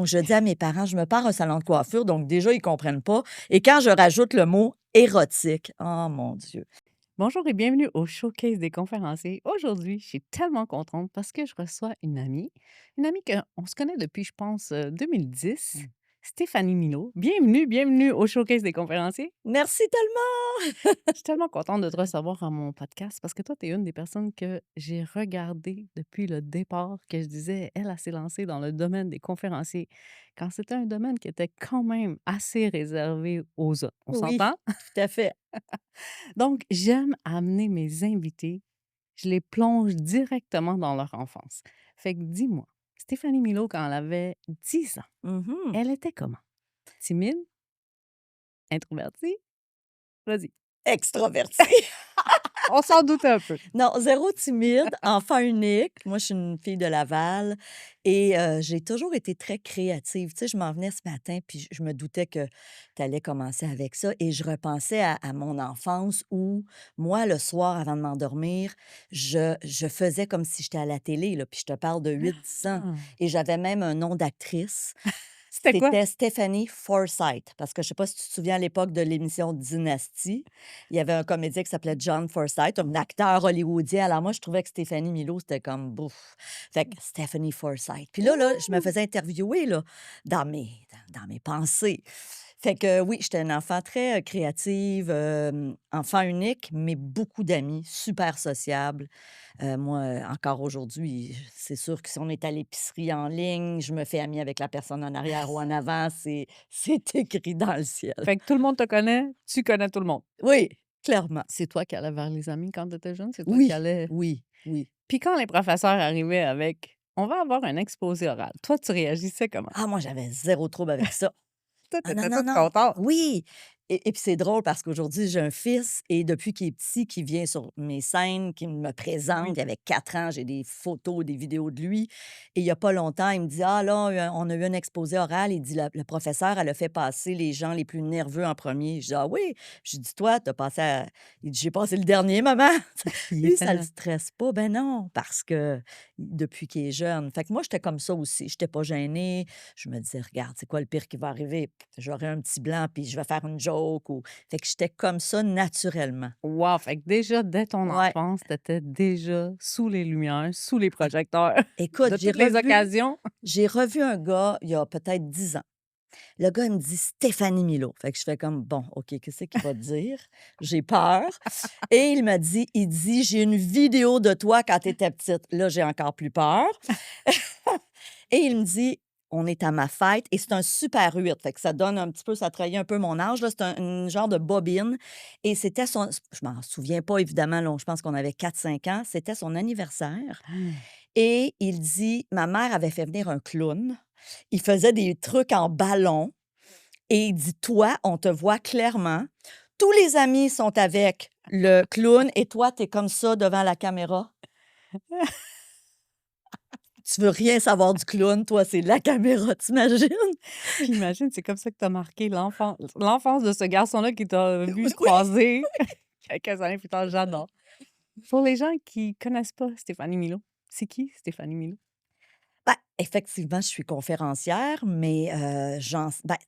Donc, je dis à mes parents, je me pars un salon de coiffure. Donc, déjà, ils ne comprennent pas. Et quand je rajoute le mot érotique, oh mon Dieu. Bonjour et bienvenue au Showcase des conférenciers. Aujourd'hui, je suis tellement contente parce que je reçois une amie qu'on se connaît depuis, je pense, 2010, Mm. Stéphanie Milot. Bienvenue, bienvenue au Showcase des conférenciers. Merci tellement. Je suis tellement contente de te recevoir à mon podcast parce que toi, tu es une des personnes que j'ai regardées depuis le départ, que je disais, elle s'est lancée dans le domaine des conférenciers quand c'était un domaine qui était quand même assez réservé aux hommes. On Oui, s'entend? tout à fait. Donc, j'aime amener mes invités, je les plonge directement dans leur enfance. Fait que dis-moi, Stéphanie Milot, quand elle avait 10 ans, Mhm. elle était comment? Timide? Introvertie? Vas-y. Extraverti. On s'en doute un peu. Non, zéro timide, enfant unique. Moi, je suis une fille de Laval et j'ai toujours été très créative. Tu sais, je m'en venais ce matin, puis je me doutais que tu allais commencer avec ça et je repensais à mon enfance où, moi, le soir, avant de m'endormir, je faisais comme si j'étais à la télé, là, puis je te parle de 8 10 ans Ah! et j'avais même un nom d'actrice. C'était quoi? C'était Stephanie Forsythe, parce que je sais pas si tu te souviens à l'époque de l'émission Dynasty, il y avait un comédien qui s'appelait John Forsythe, un acteur hollywoodien. Alors moi, je trouvais que Stéphanie Milot, c'était comme bouf. Fait que Stephanie Forsythe. Puis là, je me Ouh! faisais interviewer là, dans mes pensées. Fait que oui, j'étais une enfant très créative, enfant unique, mais beaucoup d'amis, super sociable. Moi, encore aujourd'hui, c'est sûr que si on est à l'épicerie en ligne, je me fais amie avec la personne en arrière ou en avant, c'est écrit dans le ciel. Fait que tout le monde te connaît, tu connais tout le monde. Oui, clairement. C'est toi qui allais vers les amis quand tu étais jeune? C'est toi qui Oui, allais oui, oui. puis quand les professeurs arrivaient avec: «On va avoir un exposé oral», toi, tu réagissais comment? Ah, moi, j'avais zéro trouble avec ça. Toi, tu Ah non, étais non, toute non. contente. Oui et puis c'est drôle parce qu'aujourd'hui, j'ai un fils et depuis qu'il est petit, qui vient sur mes scènes, qui me présente. Oui. Il avait 4 ans, j'ai des photos, des vidéos de lui et il y a pas longtemps, il me dit: «Ah là, on a eu un exposé oral». Il dit: «La le professeur, elle a fait passer les gens les plus nerveux en premier. Je dis: «Ah oui?» J'ai dit: «Toi, tu as passé à» il dit: «J'ai passé le dernier, maman». Il Lui, était ça le là. stresse pas. Ben non, parce que depuis qu'il est jeune. Fait que moi, j'étais comme ça aussi. J'étais pas gênée. Je me disais: «Regarde, c'est quoi le pire qui va arriver? J'aurai un petit blanc, puis je vais faire une joke ou» fait que j'étais comme ça naturellement. Wow! Fait que déjà, dès ton Ouais. enfance, tu étais déjà sous les lumières, sous les projecteurs Écoute, de toutes les occasions. j'ai revu un gars il y a peut-être 10 ans. Le gars, il me dit: «Stéphanie Milot». Fait que je fais comme: «Bon, OK, qu'est-ce qu'il va dire?» J'ai peur et il dit: «J'ai une vidéo de toi quand tu étais petite». Là, j'ai encore plus peur et il me dit: «On est à ma fête» et c'est un Super 8, fait que ça donne un petit peu ça trahit un peu mon âge, là. C'est une genre de bobine et c'était son je m'en souviens pas évidemment, là, je pense qu'on avait 4 5 ans. C'était son anniversaire Mmh. et il dit: «Ma mère avait fait venir un clown. Il faisait des trucs en ballon et il dit: "Toi, on te voit clairement. Tous les amis sont avec le clown et toi, tu es comme ça devant la caméra. Tu veux rien savoir du clown, toi, c'est la caméra", t'imagines? Puis imagine, c'est comme ça que tu as marqué l'enfance de ce garçon-là qui t'a vu Oui, se oui. croiser quelques années plus tard. J'adore. Pour les gens qui connaissent pas Stéphanie Milot, c'est qui Stéphanie Milot? Ben, effectivement, je suis conférencière, mais tu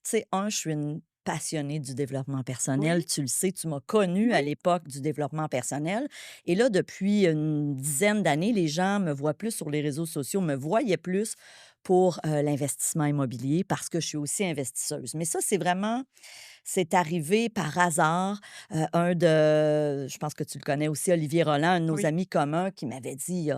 sais, je suis une passionnée du développement personnel. Oui, Tu le sais, tu m'as connue à oui. l'époque du développement personnel et là, depuis une dizaine d'années, les gens me voient plus sur les réseaux sociaux, me voyaient plus pour, l'investissement immobilier parce que je suis aussi investisseuse. Mais ça, c'est arrivé par hasard. Je pense que tu le connais aussi, Olivier Roland, un de nos Oui. amis communs qui m'avait dit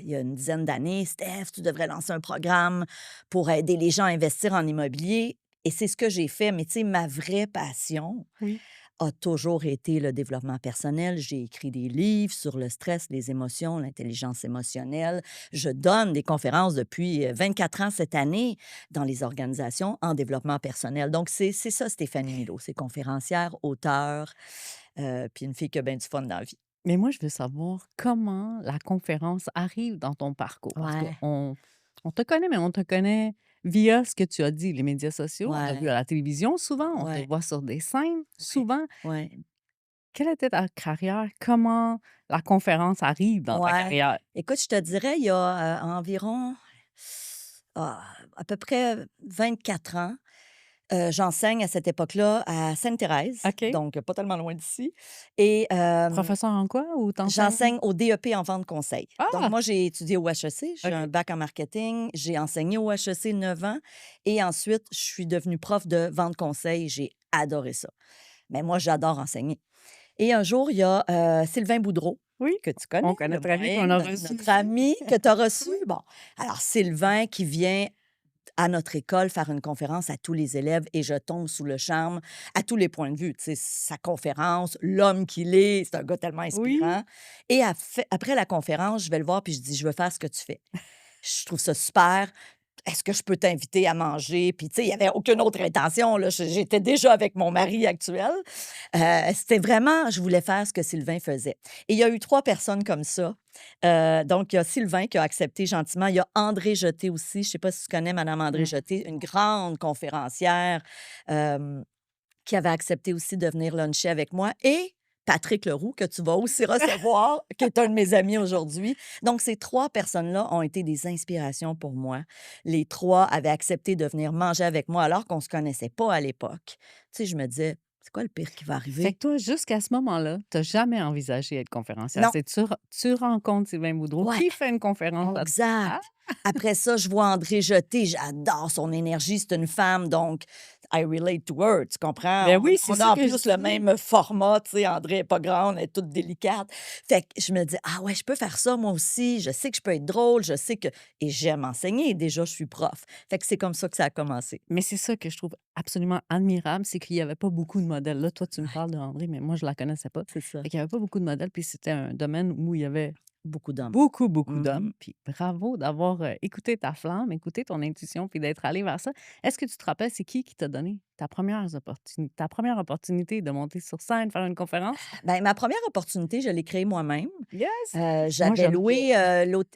il y a une dizaine d'années: «Steph, tu devrais lancer un programme pour aider les gens à investir en immobilier» et c'est ce que j'ai fait. Mais tu sais, ma vraie passion Oui. a toujours été le développement personnel. J'ai écrit des livres sur le stress, les émotions, l'intelligence émotionnelle. Je donne des conférences depuis 24 ans cette année dans les organisations en développement personnel. Donc, c'est ça, Stéphanie Milot. C'est conférencière, auteure, puis une fille qui a bien du fun dans la vie. Mais moi, je veux savoir comment la conférence arrive dans ton parcours? Parce Ouais, qu'on te connaît, mais on te connaît via ce que tu as dit, les médias sociaux. On t'a vu ouais, à la télévision souvent, on te ouais, voit sur des scènes ouais, souvent. ouais, Quelle était ta carrière? Comment la conférence arrive dans ta ouais. carrière? Écoute, je te dirais, il y a environ à peu près 24 ans. J'enseigne à cette époque-là à Sainte-Thérèse, OK. donc pas tellement loin d'ici et Professeur en quoi ou t'enseignes? j'enseigne au DEP en vente conseil. Donc Ah! moi, j'ai étudié au HEC, j'ai un OK. bac en marketing, j'ai enseigné au HEC 9 ans et ensuite je suis devenue prof de vente conseil, j'ai adoré ça. Mais moi, j'adore enseigner et un jour, il y a, Sylvain Boudreau, Oui, que tu on connais, connaît le très bien, oui, qu'on a reçu notre ici. ami que tu as reçu. Oui. Bon, alors Sylvain qui vient à notre école faire une conférence à tous les élèves et je tombe sous le charme à tous les points de vue. Tu sais, sa conférence, l'homme qu'il est, c'est un gars tellement Oui. inspirant. Et après la conférence, je vais le voir puis je dis: «Je veux faire ce que tu fais. Je trouve ça super. Est-ce que je peux t'inviter à manger?» Puis, tu sais, il y avait aucune autre intention, là. J'étais déjà avec mon mari actuel. C'était vraiment je voulais faire ce que Sylvain faisait. Et il y a eu 3 personnes comme ça. Donc il y a Sylvain qui a accepté gentiment. Il y a André Jeté aussi. Je ne sais pas si tu connais madame André Mmh. Jeté, une grande conférencière, hem qui avait accepté aussi de venir luncher avec moi et Patrick Leroux, que tu vas aussi recevoir, qui est un de mes amis aujourd'hui. Donc, ces 3 personnes-là ont été des inspirations pour moi. Les 3 avaient accepté de venir manger avec moi alors qu'on ne se connaissait pas à l'époque. Tu sais, je me disais: «C'est quoi le pire qui va Fait que arriver?» toi, jusqu'à ce moment-là, tu as jamais envisagé être conférencière. Non. C'est tu rencontres Sylvain Boudreau Ouais. qui fait une conférence à Exact. ah! Après ça, je vois André Jeté, j'adore son énergie, c'est une femme, donc I relate to her, tu comprends? Ben On oui, c'est on ça a en que je plus le dis. même format, tu sais, André est pas grande, elle est toute délicate. Fait que je me dis: «Ah ouais, je peux faire ça moi aussi, je sais que je peux être drôle, je sais que» et j'aime enseigner, déjà je suis prof. Fait que c'est comme ça que ça a commencé. Mais c'est ça que je trouve absolument admirable, c'est qu'il y avait pas beaucoup de modèles. Là, toi, tu me Ouais, parles de André, mais moi, je la connaissais pas. c'est ça. Fait qu'il y avait pas beaucoup de modèles, puis c'était un domaine où il y avait Beaucoup d'hommes. beaucoup, beaucoup Mmh. d'hommes. Puis bravo d'avoir, écouté ta flamme, écouté ton intuition, puis d'être allé vers ça. Est-ce que tu te rappelles, c'est qui t'a donné ta première opportunité de monter sur scène, faire une conférence? Ben, ma première opportunité, je l'ai créée moi-même. Yes! Moi, J'avais j'aime ça. loué,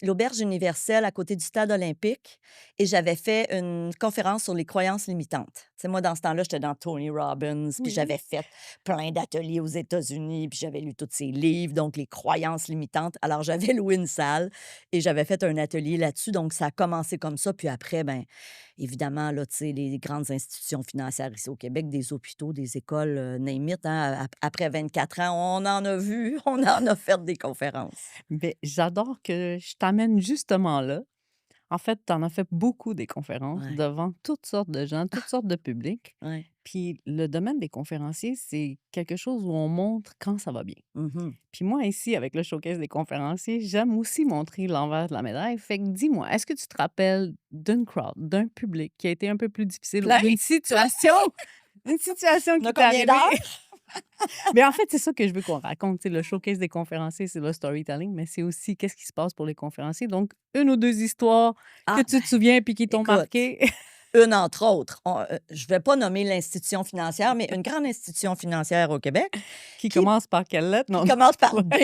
l'auberge universelle à côté du stade olympique et j'avais fait une conférence sur les croyances limitantes. Tu sais, moi, dans ce temps-là, j'étais dans Tony Robbins, puis Oui. j'avais fait plein d'ateliers aux États-Unis, puis j'avais lu tous ses livres, donc les croyances limitantes. Alors, j'avais loué une salle et j'avais fait un atelier là-dessus, donc ça a commencé comme ça. Puis après, ben évidemment, là, tu sais, les grandes institutions financières ici au Québec, des hôpitaux, des écoles, name it, hein, après 24 ans, on en a vu, on en a fait des conférences. Beh, j'adore que je t'amène justement là. En fait, tu en as fait beaucoup des conférences Ouais, devant toutes sortes de gens, toutes sortes de publics. ouais. Puis le domaine des conférenciers, c'est quelque chose où on montre quand ça va bien. Mmh. Puis moi, ici, avec le showcase des conférenciers, j'aime aussi montrer l'envers de la médaille. Fait que dis-moi, est-ce que tu te rappelles d'une crowd, d'un public qui a été un peu plus difficile ou Plein. une situation On a qui t'est combien d'heures? arrivée? Mais en fait, c'est ça que je veux qu'on raconte. Tu sais, le showcase des conférenciers, c'est le storytelling, mais c'est aussi qu'est-ce qui se passe pour les conférenciers. Donc, une ou deux histoires que Ah, tu ben, te souviens puis qui t'ont écoute, marqué. une entre autres. Je vais pas nommer l'institution financière, mais une grande institution financière au Québec Qui qui commence par quelle lettre? qui Non, non. commence par Ouais. B.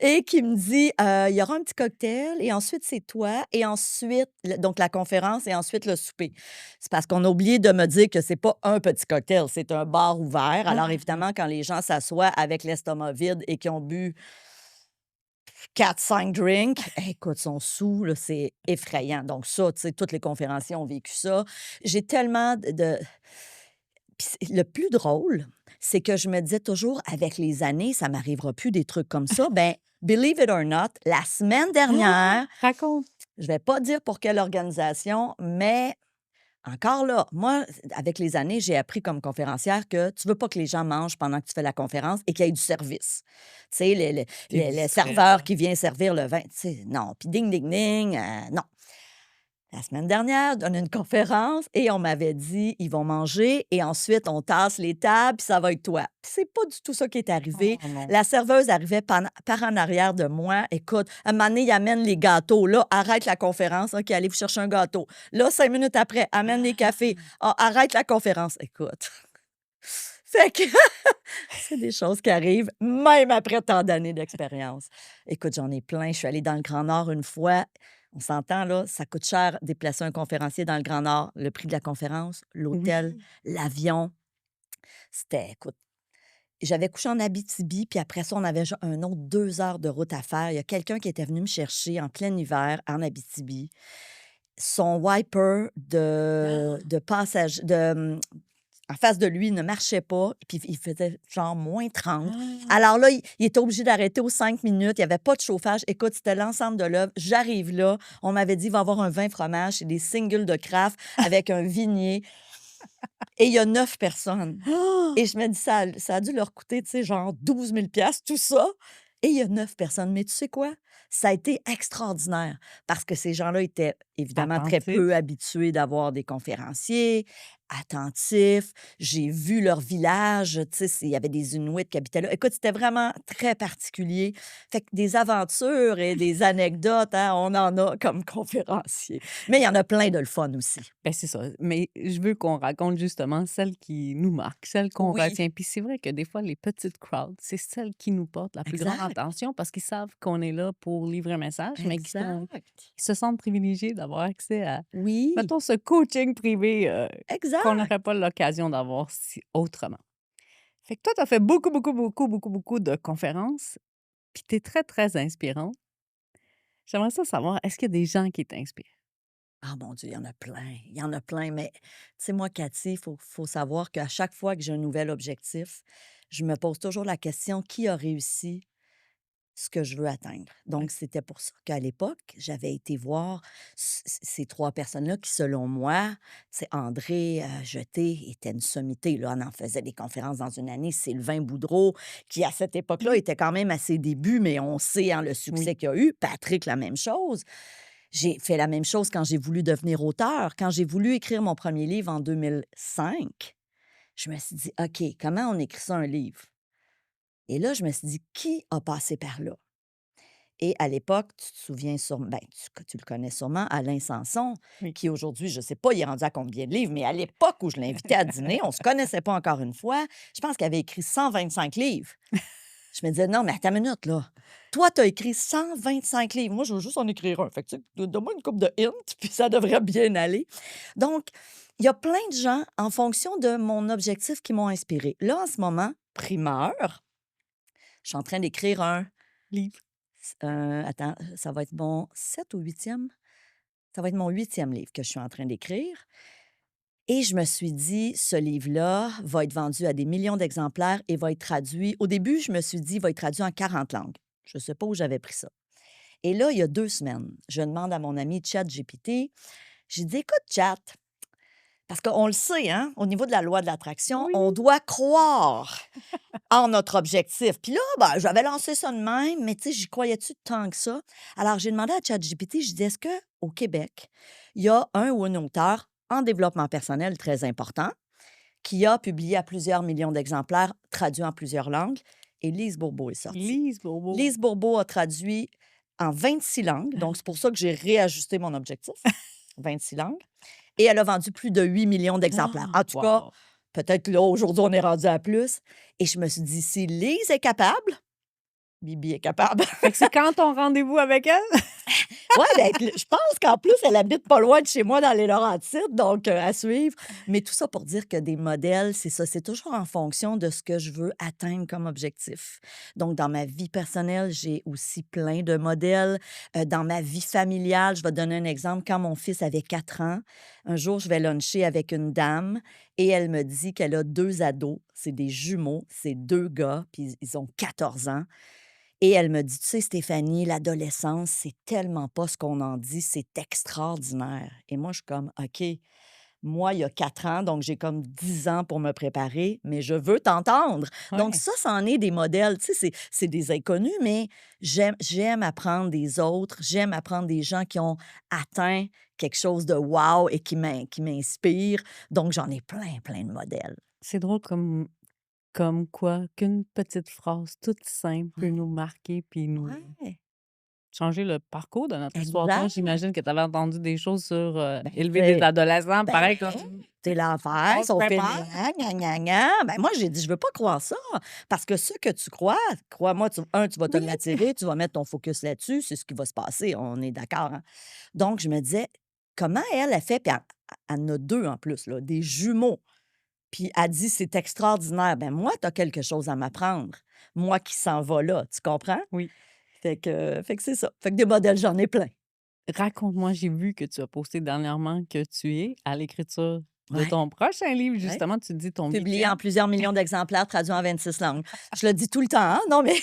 Et qui me dit, «Il y aura un petit cocktail et ensuite c'est toi et ensuite» donc la conférence et ensuite le souper. C'est parce qu'on a oublié de me dire que c'est pas un petit cocktail, c'est un bar ouvert. Alors Ah! évidemment, quand les gens s'assoient avec l'estomac vide et qui ont bu 4, 5 drinks, écoute, sont sous, là, c'est effrayant. Donc ça, tu sais, tous les conférenciers ont vécu ça. J'ai tellement de puis le plus drôle, c'est que je me disais toujours: «Avec les années, ça m'arrivera plus des trucs comme ça». Ben, believe it or not, la semaine Ah! dernière, Raconte. je vais pas dire pour quelle organisation, mais encore là, moi, avec les années, j'ai appris comme conférencière que tu veux pas que les gens mangent pendant que tu fais la conférence et qu'il y ait du service. Tu sais, Tu le distrait, serveur là. qui vient servir le vin, tu sais, non. Puis ding, ding, ding, non. La semaine dernière, donne une conférence et on m'avait dit: «Ils vont manger et ensuite on tasse les tables puis ça va être toi». Puis c'est pas du tout ça qui est arrivé. Oh non. La serveuse arrivait par en arrière de moi. Écoute, un moment donné, il amène les gâteaux. Là, arrête la conférence. OK, allez vous chercher un gâteau. Là, 5 minutes après, amène les cafés. Ah, arrête la conférence. Écoute, fait que c'est des choses qui arrivent même après tant d'années d'expérience. Écoute, j'en ai plein. Je suis allée dans le Grand Nord une fois. On s'entend, là, ça coûte cher déplacer un conférencier dans le Grand Nord. Le prix de la conférence, l'hôtel, Oui. l'avion. C'était, écoute, j'avais couché en Abitibi, puis après ça, on avait un autre 2 heures de route à faire. Il y a quelqu'un qui était venu me chercher en plein hiver en Abitibi. son wiper de passage en face de lui ne marchait pas, puis il faisait genre -30. Ah! Alors là, il était obligé d'arrêter aux 5 minutes. Il y avait pas de chauffage. Écoute, c'était l'ensemble de l'œuvre. J'arrive là, on m'avait dit: «Il va y avoir un vin fromage, c'est des singles de Kraft avec un vignier» et il y a 9 personnes et je me dis: Ça a dû leur coûter, tu sais, genre 12 000 tout ça et il y a 9 personnes. Mais tu sais quoi? Ça a été extraordinaire parce que ces gens-là étaient évidemment très Attentif. peu habitués d'avoir des conférenciers, attentifs. J'ai vu leur village, tu sais, il y avait des Inuits qui habitaient là. Écoute, c'était vraiment très particulier. Fait que des aventures et des anecdotes, hein, on en a comme conférenciers. Mais il y en a plein de le fun aussi. Ben, c'est ça, mais je veux qu'on raconte justement celles qui nous marquent, celles qu'on Oui, retient. Puis c'est vrai que des fois, les petites crowds, c'est celles qui nous portent la plus grande exact, attention parce qu'ils savent qu'on est là pour livrer un message, mais exact. qui se sentent privilégiés d'avoir accès à, Oui, mettons, ce coaching privé qu'on exact. n'aurait pas l'occasion d'avoir si autrement. Fait que toi, tu as fait beaucoup, beaucoup, beaucoup, beaucoup, beaucoup de conférences, puis tu es très, très inspirante. J'aimerais ça savoir, est-ce qu'il y a des gens qui t'inspirent? Ah mon Dieu, il y en a plein, il y en a plein, mais tu sais, moi, Cathy, il faut savoir qu'à chaque fois que j'ai un nouvel objectif, je me pose toujours la question, qui a réussi ce que je veux atteindre? Donc, Ouais. c'était pour ça qu'à l'époque, j'avais été voir ces 3 personnes-là qui, selon moi, c'est André Jeté était une sommité, là, on en faisait des conférences dans une année, Sylvain Boudreau, qui à cette époque-là Mhm. était quand même à ses débuts, mais on sait hein, le Oui. succès qu'il a eu. Patrick, la même chose. J'ai fait la même chose quand j'ai voulu devenir auteur. Quand j'ai voulu écrire mon premier livre en 2005, je me suis dit: «OK, comment on écrit ça un livre?» Et là, je me suis dit: «Qui a passé par là?» Et à l'époque, tu te souviens sûrement ben, tu le connais sûrement, Alain Sanson, Oui. qui aujourd'hui, je ne sais pas, il est rendu à combien de livres, mais à l'époque où je l'invitais à dîner, on ne se connaissait pas encore une fois. Je pense qu'il avait écrit 125 livres. Je me disais: «Non, mais attends une minute, là. Toi, tu as écrit 125 livres. Moi, je veux juste en écrire un. Fait que, tu sais, donne-moi une coupe de hint, puis ça devrait bien aller». Donc, il y a plein de gens, en fonction de mon objectif, qui m'ont inspirée. Là, en ce moment, primeur, je suis en train d'écrire Livre. attends, ça va être mon 7 ou huitième. Ça va être mon huitième livre que je suis en train d'écrire et je me suis dit: «Ce livre-là va être vendu à des millions d'exemplaires et va être traduit» au début, je me suis dit: «Il va être traduit en 40 langues». Je ne sais pas où j'avais pris ça et là, il y a 2 semaines, je demande à mon ami ChatGPT, j'ai dit: «Écoute Chat», parce qu'on le sait, hein, au niveau de la loi de l'attraction, on Oui. doit croire en notre objectif. Puis là, ben, j'avais lancé ça de même, mais tu sais, j'y croyais-tu tant que ça? Alors, j'ai demandé à ChatGPT, je dis: «Est-ce qu'au Québec, il y a un ou une auteur en développement personnel très important qui a publié à plusieurs millions d'exemplaires, traduit en plusieurs langues?» Et Lise Bourbeau est sortie. Lise Bourbeau. Lise Bourbeau a traduit en 26 langues, donc c'est pour ça que j'ai réajusté mon objectif, 26 langues, et elle a vendu plus de 8 millions d'exemplaires. Ah! En tout cas, Wow! peut-être là, aujourd'hui, on est rendu à plus. Et je me suis dit, si Lise est capable, Bibi est capable. Fait que c'est quand ton rendez-vous avec elle? Ouais, ben, je pense qu'en plus, elle habite pas loin de chez moi dans les Laurentides, donc à suivre. Mais tout ça pour dire que des modèles, c'est ça, c'est toujours en fonction de ce que je veux atteindre comme objectif. Donc, dans ma vie personnelle, j'ai aussi plein de modèles. Dans ma vie familiale, je vais donner un exemple. Quand mon fils avait 4 ans, un jour, je vais luncher avec une dame et elle me dit qu'elle a 2 ados. C'est des jumeaux, c'est 2 gars, puis ils ont 14 ans. Et elle me dit: «Tu sais, Stéphanie, l'adolescence, c'est tellement pas ce qu'on en dit, c'est extraordinaire». Et moi, je suis comme: «OK, moi, il y a 4 ans, donc j'ai comme 10 ans pour me préparer, mais je veux t'entendre». Donc Ouais. ça en est des modèles, tu sais, c'est des inconnus, mais j'aime apprendre des autres, j'aime apprendre des gens qui ont atteint quelque chose de wow et qui m'inspirent. Donc j'en ai plein, plein de modèles. C'est drôle comme quoi qu'une petite phrase toute simple peut Mmh. nous marquer puis nous Ouais, changer le parcours de notre histoire. Toi, exact. j'imagine que tu avais entendu des choses sur, Ben, tu élever des sais adolescents, ben, pareil comme c'est l'enfer, on ils se sont prépare. fainéants, gna, gna, gna. Ben, moi, j'ai dit: «Je veux pas croire ça, parce que ce que tu crois, crois-moi, tu vas te Oui. l'attirer, tu vas mettre ton focus là-dessus, c'est ce qui va se passer, on est d'accord, hein?» Donc je me disais: «Comment elle a fait?» Puis elle en a 2 en plus, là, des jumeaux. Puis elle dit: «C'est extraordinaire». Ben, moi, tu as quelque chose à m'apprendre, moi qui s'en va là, tu comprends? Oui. Fait que c'est ça. Fait que des modèles, j'en ai plein. Raconte-moi, j'ai vu que tu as posté dernièrement que tu es à l'écriture de Ouais, ton prochain livre, ouais. justement, tu dis ton Publié 8e. en plusieurs millions d'exemplaires, traduit en 26 langues. Je le dis tout le temps, hein? Non, mais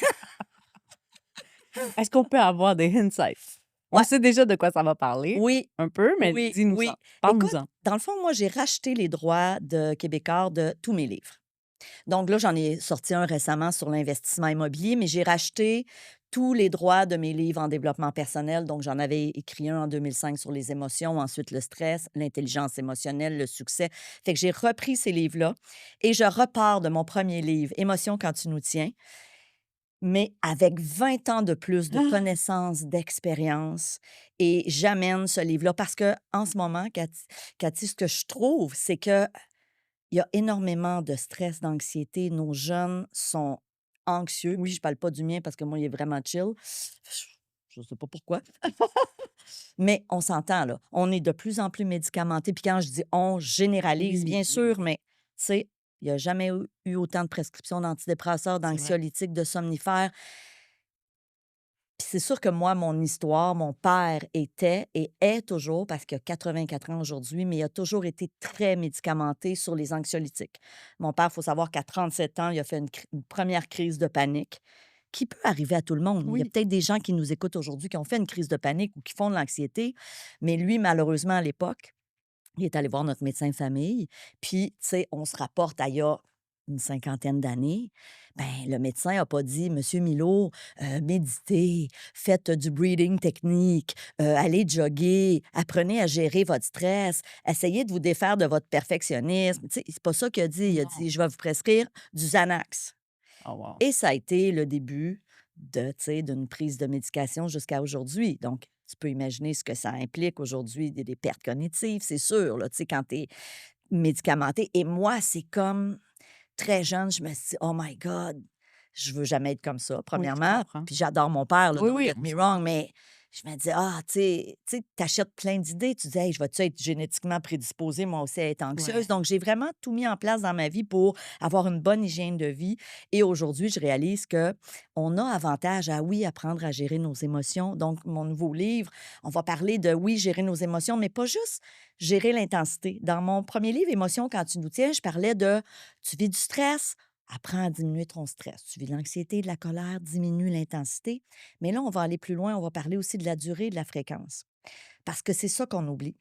Est-ce qu'on peut avoir des insights? On ouais, sait déjà de quoi ça va parler, oui, un peu, mais oui, dis-nous-en, oui. Écoute, parle-nous-en. dans le fond, moi, j'ai racheté les droits de Québécois de tous mes livres. Donc là, j'en ai sorti un récemment sur l'investissement immobilier, mais j'ai racheté tous les droits de mes livres en développement personnel. Donc, j'en avais écrit un en 2005 sur les émotions, ensuite le stress, l'intelligence émotionnelle, le succès. Fait que j'ai repris ces livres-là et je repars de mon premier livre, Émotions quand tu nous tiens, mais avec 20 ans de plus de Ah! connaissances, d'expérience et j'amène ce livre-là parce que en ce moment, Cathy, ce que je trouve, c'est que il y a énormément de stress, d'anxiété. Nos jeunes sont anxieux, puis Oui, je parle pas du mien parce que moi, il est vraiment chill. Je sais pas pourquoi, mais on s'entend, là. On est de plus en plus médicamentés, puis quand je dis «on», je généralise, oui, bien oui, sûr, mais tu sais, il y a jamais eu autant de prescriptions d'antidépresseurs, c'est vrai. d'anxiolytiques, de somnifères. Puis c'est sûr que moi, mon histoire, mon père était et est toujours, parce qu'il a 84 ans aujourd'hui, mais il a toujours été très médicamenté sur les anxiolytiques. Mon père, il faut savoir qu'à 37 ans, il a fait une première crise de panique qui peut arriver à tout le monde. Il y a Oui, peut-être des gens qui nous écoutent aujourd'hui qui ont fait une crise de panique ou qui font de l'anxiété, mais lui, malheureusement, à l'époque, il est allé voir notre médecin de famille, puis, tu sais, on se rapporte à il y a une cinquantaine d'années. Ben, le médecin a pas dit: «Monsieur Milo, méditez, faites du breathing technique, allez jogger, apprenez à gérer votre stress, essayez de vous défaire de votre perfectionnisme». Tu sais, c'est pas ça qu'il a dit. Il a non. dit: «Je vais vous prescrire du Xanax». Oh wow. Et ça a été le début de, tu sais, d'une prise de médication jusqu'à aujourd'hui. Donc, tu peux imaginer ce que ça implique aujourd'hui, des pertes cognitives, c'est sûr, là, tu sais, quand tu es médicamenté. Et moi, c'est comme très jeune, je me suis dit: «Oh my God, je veux jamais être comme ça», Oui, je premièrement. comprends. Puis j'adore mon père, là, Oui, don't oui, get me wrong, mais je me dis: «Ah, tu sais, tu plein d'idées». Tu dis: «Hey, je vais-tu être génétiquement prédisposée, moi aussi, à être anxieuse?» ouais. Donc j'ai vraiment tout mis en place dans ma vie pour avoir une bonne hygiène de vie et aujourd'hui, je réalise que on a avantage à, oui, apprendre à gérer nos émotions. Donc mon nouveau livre, on va parler de, oui, gérer nos émotions, mais pas juste gérer l'intensité. Dans mon premier livre, Émotions quand tu nous tiens, je parlais de tu vis du stress, apprends à diminuer ton stress. Tu vis de l'anxiété, de la colère, diminue l'intensité. Mais là, on va aller plus loin, on va parler aussi de la durée et de la fréquence. Parce que c'est ça qu'on oublie.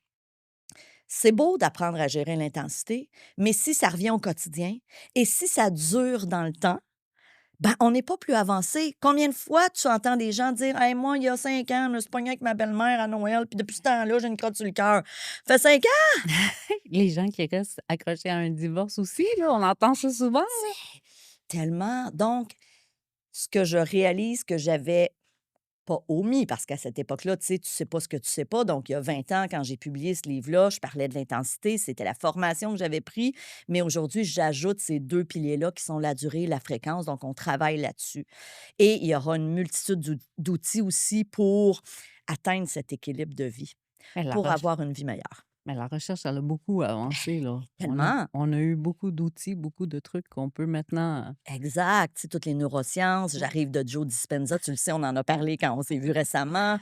C'est beau d'apprendre à gérer l'intensité, mais si ça revient au quotidien et si ça dure dans le temps, ben, on n'est pas plus avancé. Combien de fois tu entends des gens dire: «Hey, moi, il y a 5 ans, je me suis pogné avec ma belle-mère à Noël, puis depuis ce temps-là, j'ai une crotte sur le cœur». Fait 5 ans! Les gens qui restent accrochés à un divorce aussi, là, on entend ça souvent. Tellement. Donc, ce que je réalise que j'avais pas omis, parce qu'à cette époque-là, tu sais pas ce que tu sais pas. Donc, il y a 20 ans, quand j'ai publié ce livre-là, je parlais de l'intensité, c'était la formation que j'avais pris. Mais aujourd'hui, j'ajoute ces 2 piliers-là qui sont la durée et la fréquence. Donc, on travaille là-dessus. Et il y aura une multitude d'outils aussi pour atteindre cet équilibre de vie, Mais la pour recherche avoir une vie meilleure. mais la recherche, elle a beaucoup avancé, là. Tellement. On a eu beaucoup d'outils, beaucoup de trucs qu'on peut maintenant, Exact. Tu sais, toutes les neurosciences. oui. J'arrive de Joe Dispenza, tu le sais, on en a parlé quand on s'est vu récemment.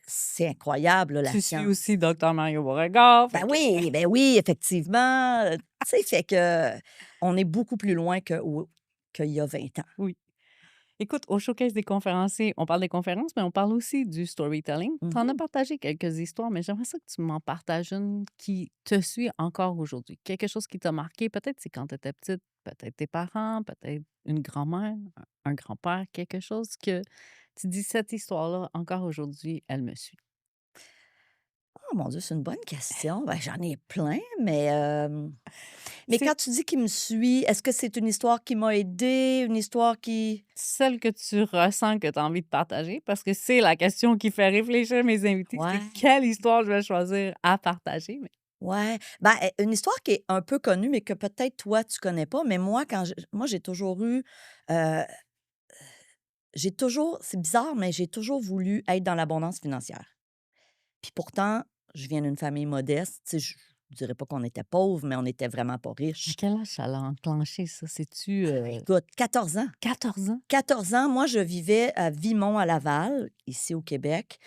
C'est incroyable, là, la Tu suis science. aussi Docteur Mario Beauregard, fait que Ben oui, effectivement, tu sais, fait que on est beaucoup plus loin qu'il y a 20 ans. oui. Écoute, au showcase des conférenciers, on parle des conférences, mais on parle aussi du storytelling. Tu en as Mmh. partagé quelques histoires, mais j'aimerais ça que tu m'en partages une qui te suit encore aujourd'hui. Quelque chose qui t'a marqué, peut-être c'est quand tu étais petite, peut-être tes parents, peut-être une grand-mère, un grand-père, quelque chose que tu dis: «Cette histoire-là, encore aujourd'hui, elle me suit». Oh mon Dieu, c'est une bonne question. Ben, j'en ai plein, mais C'est quand tu dis qu'il me suit, est-ce que c'est une histoire qui m'a aidée, une histoire qui celle que tu ressens que tu as envie de partager, parce que c'est la question qui fait réfléchir mes invités, c'est ouais, quelle histoire je vais choisir à partager, mais ouais, ben, une histoire qui est un peu connue, mais que peut-être toi tu connais pas, mais moi moi j'ai toujours eu, heu, j'ai toujours c'est bizarre, mais j'ai toujours voulu être dans l'abondance financière. Puis pourtant, je viens d'une famille modeste, tu sais, je dirais pas qu'on était pauvres, mais on était vraiment pas à riches. quel âge ça l'a enclenché ça? C'est-tu, Écoute, 14 ans. 14 ans? 14 ans, moi, je vivais à Vimont, à Laval, ici au Québec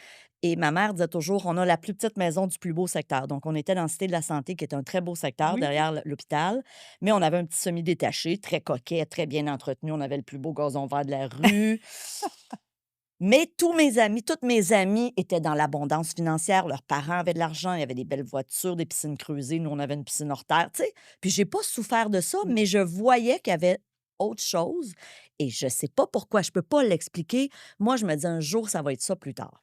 Et ma mère disait toujours: «On a la plus petite maison du plus beau secteur». Donc on était dans la Cité de la Santé, qui est un très beau secteur Oui. derrière l'hôpital, mais on avait un petit semi-détaché, très coquet, très bien entretenu. On avait le plus beau gazon vert de la rue. Mais toutes mes amies étaient dans l'abondance financière. Leurs parents avaient de l'argent, il y avait des belles voitures, des piscines creusées. Nous, on avait une piscine hors terre, tu sais? Puis j'ai pas souffert de ça, Mmh. mais je voyais qu'il y avait autre chose et je sais pas pourquoi, je peux pas l'expliquer. Moi, je me dis: «Un jour, ça va être ça plus tard».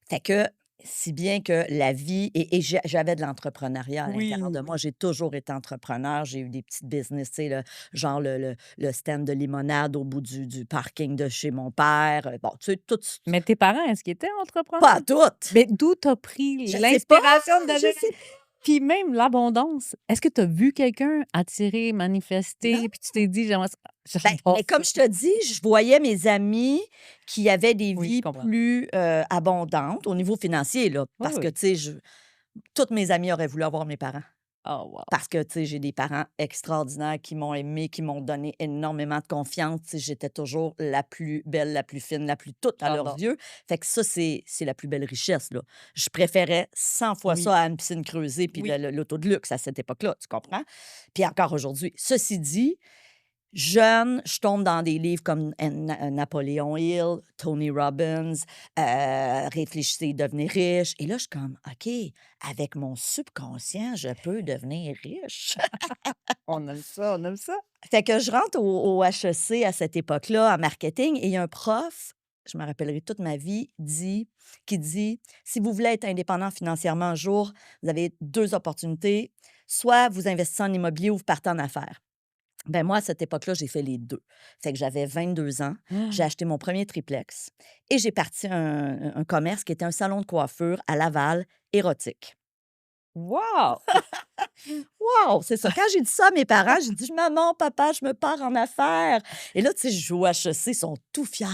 Fait que, si bien que la vie et j'avais de l'entrepreneuriat à Oui, l'intérieur de oui, moi. oui. J'ai toujours été entrepreneur. J'ai eu des petites business, tu sais, genre le stand de limonade au bout du parking de chez mon père. Bon, tu sais, tout Mais tes parents, est-ce qu'ils étaient pas entrepreneurs? à toutes! Mais d'où t'as pris Je sais pas! l'inspiration de Je donner sais puis même l'abondance, est-ce que tu as vu quelqu'un attirer, non. manifester, puis tu t'es dit: «J'aimerais ça» Ben, j'adore mais comme ça. je te dis, je voyais mes amis qui avaient des Oui, je vies comprends. plus, abondantes au niveau financier, là, Oui, parce que, oui. tu sais, toutes mes amies auraient voulu avoir mes parents. Oh wow! Parce que, tu sais, j'ai des parents extraordinaires qui m'ont aimée, qui m'ont donné énormément de confiance. Tu sais, j'étais toujours la plus belle, la plus fine, la plus toute à leurs J'adore. yeux. Fait que ça, c'est la plus belle richesse, là. Je préférais 100 fois Oui, ça à une piscine creusée puis oui. l'auto de luxe à cette époque-là, tu comprends? Puis encore aujourd'hui. Ceci dit, jeune, je tombe dans des livres comme Napoléon Hill, Tony Robbins, Réfléchissez et devenez riche. Et là, je suis comme, OK, avec mon subconscient, je peux devenir riche. On aime ça, on aime ça. Fait que je rentre au HEC à cette époque-là, en marketing, et il y a un prof, je me rappellerai toute ma vie, qui dit: «Si vous voulez être indépendant financièrement un jour, vous avez 2 opportunités. Soit vous investissez en immobilier ou vous partez en affaires». Ben moi, à cette époque-là, j'ai fait les 2. Fait que j'avais 22 ans, j'ai acheté mon premier triplex et j'ai parti un commerce qui était un salon de coiffure à Laval, érotique. Wow! Wow! C'est ça. Quand j'ai dit ça à mes parents, j'ai dit: «Maman, papa, je me pars en affaires». Et là, tu sais, je joue au HEC, ils sont tout fiers.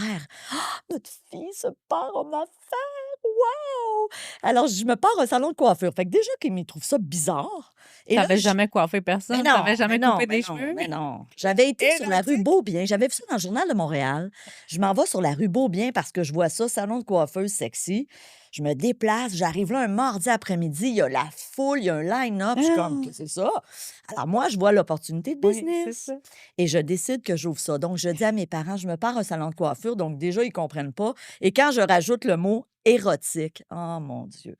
«Ah, notre fille se part en affaires! Wow!» Alors, je me pars un salon de coiffure. Fait que déjà qu'ils trouvent ça bizarre et Tu là, avais jamais coiffé personne? Tu avais mais jamais non, coupé mais des non, cheveux? mais non. J'avais été sur la rue Érotique? Beaubien, j'avais vu ça dans le Journal de Montréal. Je m'en vais sur la rue Beaubien parce que je vois ça, salon de coiffeuse sexy. Je me déplace, j'arrive là un mardi après-midi, il y a la foule, il y a un line-up, je suis comme: Ah! «Qu'est-ce que c'est ça?» Alors moi, je vois l'opportunité de Oui, c'est business ça. et je décide que j'ouvre ça. Donc je dis à mes parents: «Je me pars un salon de coiffure», donc déjà, ils comprennent pas et quand je rajoute le mot érotique, oh mon Dieu!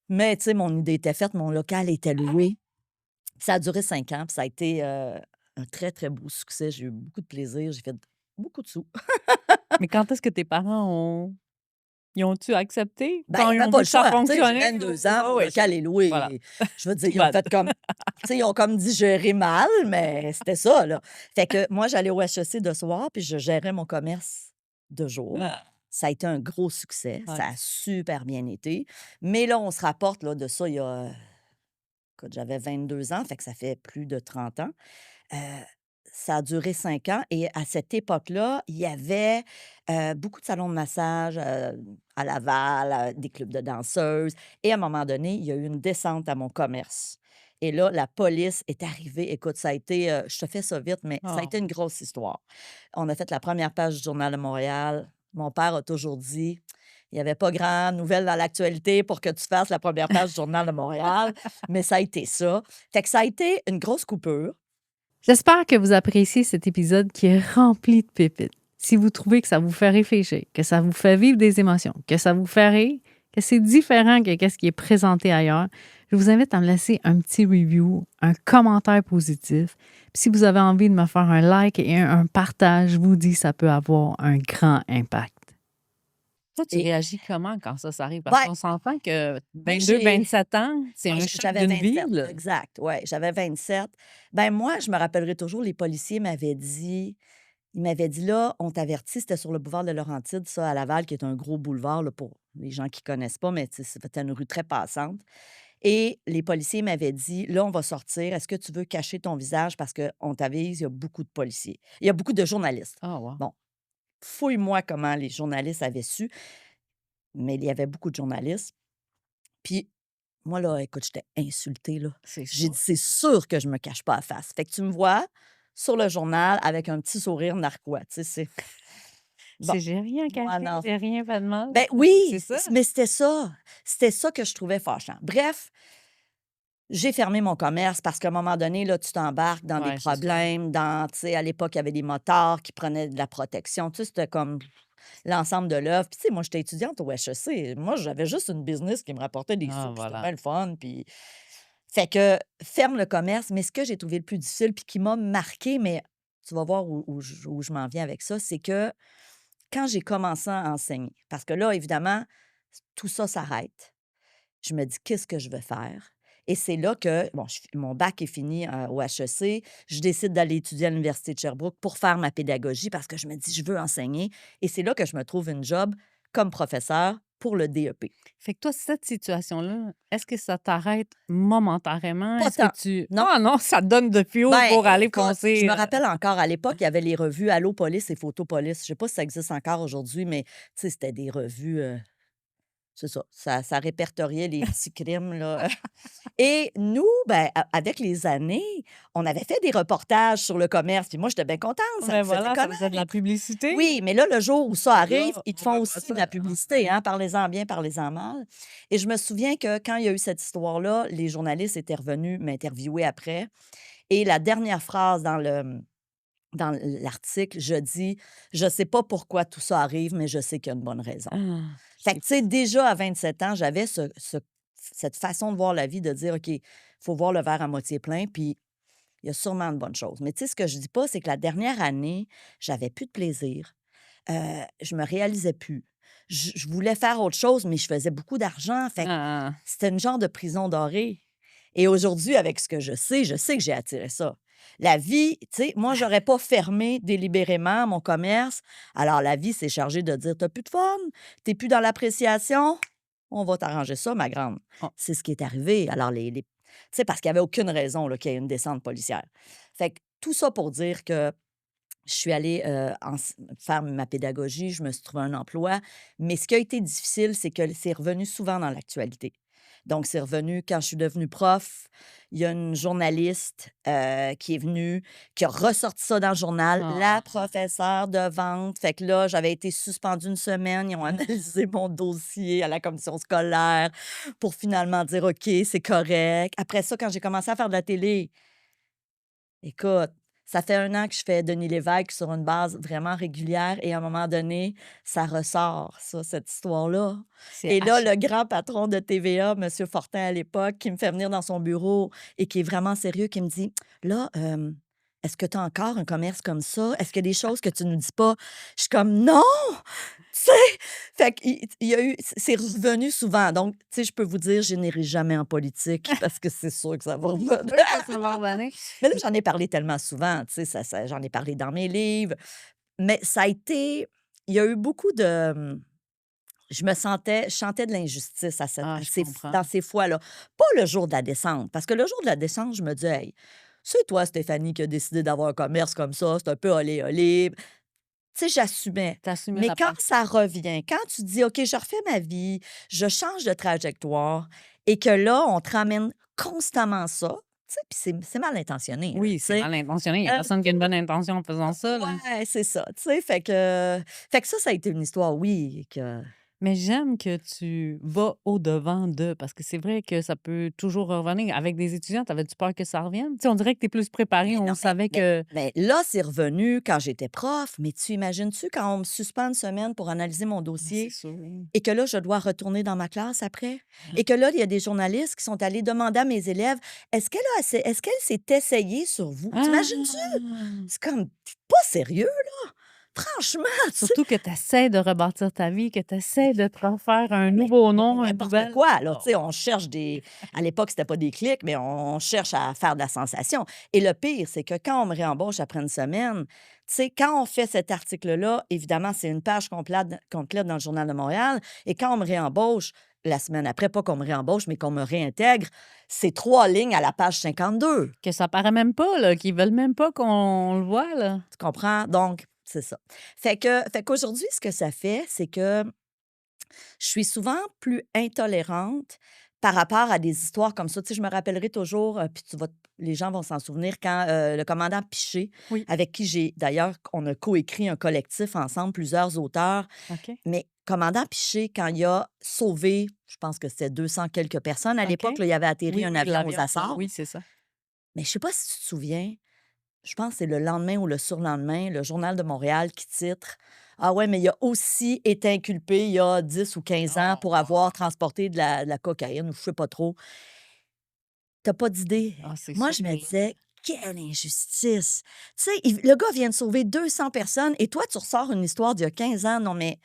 Mais tu sais, mon idée était faite, mon local était loué. Ça a duré 5 ans, puis ça a été, un très, très beau succès. J'ai eu beaucoup de plaisir, j'ai fait beaucoup de sous. Mais quand est-ce que tes parents ils ont-tu accepté? Ben, il Quand y ils avait ont pas vu le que ça choix, tu sais, j'ai fonctionnait? 22 ans, mon Oui, local est voilà. loué. Je veux dire, ils ont Bah, fait comme tu sais, ils ont comme digéré mal, mais c'était ça, là. Fait que moi, j'allais au HEC de soir, puis je gérais mon commerce de jour. Ça a été un gros succès, ouais. ça a super bien été. Mais là, on se rapporte, là, de ça, il y a, écoute, j'avais 22 ans, fait que ça fait plus de 30 ans. Heu, Ça a duré 5 ans et à cette époque-là, il y avait, beaucoup de salons de massage, à Laval, des clubs de danseuses et à un moment donné, il y a eu une descente à mon commerce et là, la police est arrivée. Écoute, ça a été, je te fais ça vite, mais ça a Oh. été une grosse histoire. On a fait la première page du Journal de Montréal. Mon père a toujours dit: «Il y avait pas grand nouvelle dans l'actualité pour que tu fasses la première page du Journal de Montréal», mais ça a été ça. Fait que ça a été une grosse coupure. J'espère que vous appréciez cet épisode qui est rempli de pépites. Si vous trouvez que ça vous fait réfléchir, que ça vous fait vivre des émotions, que ça vous fait rire, que c'est différent que ce qui est présenté ailleurs, je vous invite à me laisser un petit review, un commentaire positif. Puis si vous avez envie de me faire un like et un partage, je vous dis que ça peut avoir un grand impact. Toi, tu Et réagis comment quand ça arrive? Parce ouais, qu'on s'entend que moi 22-27 ans, c'est ouais, un choc j'avais d'une vie, 27, là. exact, ouais, j'avais 27. Ben, moi, je me rappellerai toujours, les policiers m'avaient dit «Là, on t'avertit», c'était sur le boulevard de Laurentides, ça, à Laval, qui est un gros boulevard, là, pour les gens qui connaissent pas, mais tu sais, c'était une rue très passante et les policiers m'avaient dit: «Là, on va sortir. Est-ce que tu veux cacher ton visage parce qu'on t'avise, il y a beaucoup de policiers». Il y a beaucoup de journalistes. Ah, wow. Bon, fouille-moi comment les journalistes avaient su, mais il y avait beaucoup de journalistes. Puis moi, là, écoute, j'étais insultée, là. C'est J'ai sûr. dit: «C'est sûr que je me cache pas la face». Fait que tu me vois sur le journal avec un petit sourire narquois, tu sais, c'est Bon, J'ai rien moi, caché, non. j'ai rien fait de mal. Ben C'est oui, ça? mais c'était ça. C'était ça que je trouvais fâchant. Bref, j'ai fermé mon commerce parce qu'à un moment donné, là, tu t'embarques dans des Ouais, c'est sûr. problèmes, tu sais, à l'époque, il y avait des motards qui prenaient de la protection. Tu sais, c'était comme l'ensemble de l'œuvre. Puis, tu sais, moi, j'étais étudiante au HEC. Moi, j'avais juste une business qui me rapportait des sous, Ah, puis c'était voilà. bien le fun. Puis, fait que ferme le commerce. Mais ce que j'ai trouvé le plus difficile, puis qui m'a marqué, mais tu vas voir où je m'en viens avec ça, c'est que quand j'ai commencé à enseigner, parce que là, évidemment, tout ça s'arrête. Je me dis: «Qu'est-ce que je vais faire?» Et c'est là que, bon, mon bac est fini, au HEC. Je décide d'aller étudier à l'université de Sherbrooke pour faire ma pédagogie parce que je me dis: «Je veux enseigner» et c'est là que je me trouve une job comme professeur pour le DEP. Fait que toi, cette situation-là, est-ce que ça t'arrête momentanément? Pas Est-ce que tant, tu non. ah non, ça te donne de fuel Ben, pour aller écoute, je foncer, me rappelle encore à l'époque, il y avait les revues Allo Police et Photo Police. Je sais pas si ça existe encore aujourd'hui, mais tu sais, c'était des revues, c'est ça, ça répertoriait les petits crimes, là. Et nous, ben, avec les années, on avait fait des reportages sur le commerce, puis moi, j'étais bien contente, ça ben nous faisait voilà, ça faisait de la connaître. publicité. Oui, mais là, le jour où ça arrive, Là, ils te on font veut pas aussi ça. de la publicité, hein, parlez-en bien, parlez-en mal. Et je me souviens que quand il y a eu cette histoire-là, les journalistes étaient revenus m'interviewer après et la dernière phrase dans l'article, je dis: «Je sais pas pourquoi tout ça arrive, mais je sais qu'il y a une bonne raison». Ah, Fait que, c'est tu sais, déjà à 27 ans, j'avais cette façon de voir la vie, de dire: «OK, il faut voir le verre à moitié plein, puis il y a sûrement de bonnes choses». Mais tu sais, ce que je dis pas, c'est que la dernière année, j'avais plus de plaisir. Je me réalisais plus. Je voulais faire autre chose, mais je faisais beaucoup d'argent. Fait que ah, c'était une genre de prison dorée. Et aujourd'hui, avec ce que je sais que j'ai attiré ça. La vie, tu sais, moi, j'aurais pas fermé délibérément mon commerce. Alors, la vie s'est chargée de dire: «Tu plus de fun? Tu plus dans l'appréciation? On va t'arranger ça, ma grande». oh, C'est ce qui est arrivé. Alors, tu sais, parce qu'il y avait aucune raison, là, qu'il y ait une descente policière. Fait que tout ça pour dire que je suis allée, faire ma pédagogie, je me suis trouvé un emploi, mais ce qui a été difficile, c'est que c'est revenu souvent dans l'actualité. Donc c'est revenu quand je suis devenue prof, il y a une journaliste, qui est venue, qui a ressorti ça dans le journal, ah. la professeure de vente. Fait que là, j'avais été suspendue une semaine, ils ont analysé mon dossier à la commission scolaire pour finalement dire: «OK, c'est correct». Après ça, quand j'ai commencé à faire de la télé, écoute, ça fait 1 an que je fais Denis Lévesque sur une base vraiment régulière et à un moment donné, ça ressort, ça, cette histoire-là. C'est Et à là, ch le grand patron de TVA, monsieur Fortin à l'époque, qui me fait venir dans son bureau et qui est vraiment sérieux, qui me dit: «Là, est-ce que tu as encore un commerce comme ça? Est-ce qu'il y a des choses que tu nous dis pas?» Je suis comme: «Non!» Tu sais? Fait qu'il y a eu c'est revenu souvent. Donc, tu sais, je peux vous dire, je n'irai jamais en politique parce que c'est sûr que ça va c'est revenir. sûr que ça va revenir. Mais là, j'en ai parlé tellement souvent, tu sais, j'en ai parlé dans mes livres, mais ça a été il y a eu beaucoup de, je sentais de l'injustice Ah, je dans comprends. ces fois-là. Pas le jour de la descente, parce que le jour de la descente, je me dis: «Hey, c'est toi, Stéphanie, qui a décidé d'avoir un commerce comme ça, c'est un peu olé olé». Tu sais, j'assumais. Tu assumais Mais ta quand part. ça revient, quand tu dis: «OK, je refais ma vie, je change de trajectoire» et que là, on te ramène constamment ça, tu sais, puis c'est mal intentionné, là, tu Oui, c'est sais. mal intentionné. Il y a Heu, personne qui a une bonne intention en faisant ça, là. ouais, c'est ça, tu sais, fait que ça a été une histoire, oui, que Mais j'aime que tu vas au-devant de parce que c'est vrai que ça peut toujours revenir. Avec des étudiants, t'avais-tu peur que ça revienne? Tu sais, on dirait que tu es plus préparée, mais on non, savait que là, c'est revenu quand j'étais prof, mais tu imagines-tu quand on me suspend une semaine pour analyser mon ben, c'est dossier? sûr. Et que là, je dois retourner dans ma classe après et que là, il y a des journalistes qui sont allés demander à mes élèves: Est-ce qu'elle s'est essayée sur vous?» T'imagines-tu? Ah! C'est comme, tu pas sérieux, là? Franchement, tu sais? Surtout que tu essaies de rebâtir ta vie, que tu essaies de te refaire un Mais nouveau mais nom, une n'importe nouvelle quoi, là, tu oh, sais, on cherche des à l'époque, c'était pas des clics, mais on cherche à faire de la sensation et le pire, c'est que quand on me réembauche après une semaine, tu sais, quand on fait cet article-là, évidemment, c'est une page complète dans le Journal de Montréal et quand on me réembauche, la semaine après, pas qu'on me réembauche, mais qu'on me réintègre, c'est 3 lignes à la page 52. que ça paraît même pas, là, qu'ils veulent même pas qu'on le voit, là. Tu comprends? Donc, c'est ça. Fait qu'aujourd'hui, ce que ça fait, c'est que je suis souvent plus intolérante par rapport à des histoires comme ça, tu sais, je me rappellerai toujours, puis les gens vont s'en souvenir quand, le commandant Piché, Oui, avec qui d'ailleurs, on a coécrit un collectif ensemble, plusieurs auteurs, OK, mais commandant Piché, quand il a sauvé, je pense que c'était 200 quelques personnes à OK. l'époque, là, il avait atterri Oui, un oui, avion aux l'avion de Açores, oui, c'est ça. mais je sais pas si tu te souviens, je pense que c'est le lendemain ou le surlendemain, le Journal de Montréal qui titre: «Ah ouais, mais il a aussi été inculpé il y a 10 ou 15 ans Oh, pour avoir transporté de la cocaïne» ou je sais pas trop. T'as pas d'idée. ah, c'est Moi, sûr, je me là. disais: «Quelle injustice!» Tu sais, le gars vient de sauver 200 personnes et toi, tu ressors une histoire d'il y a 15 ans. Non, mais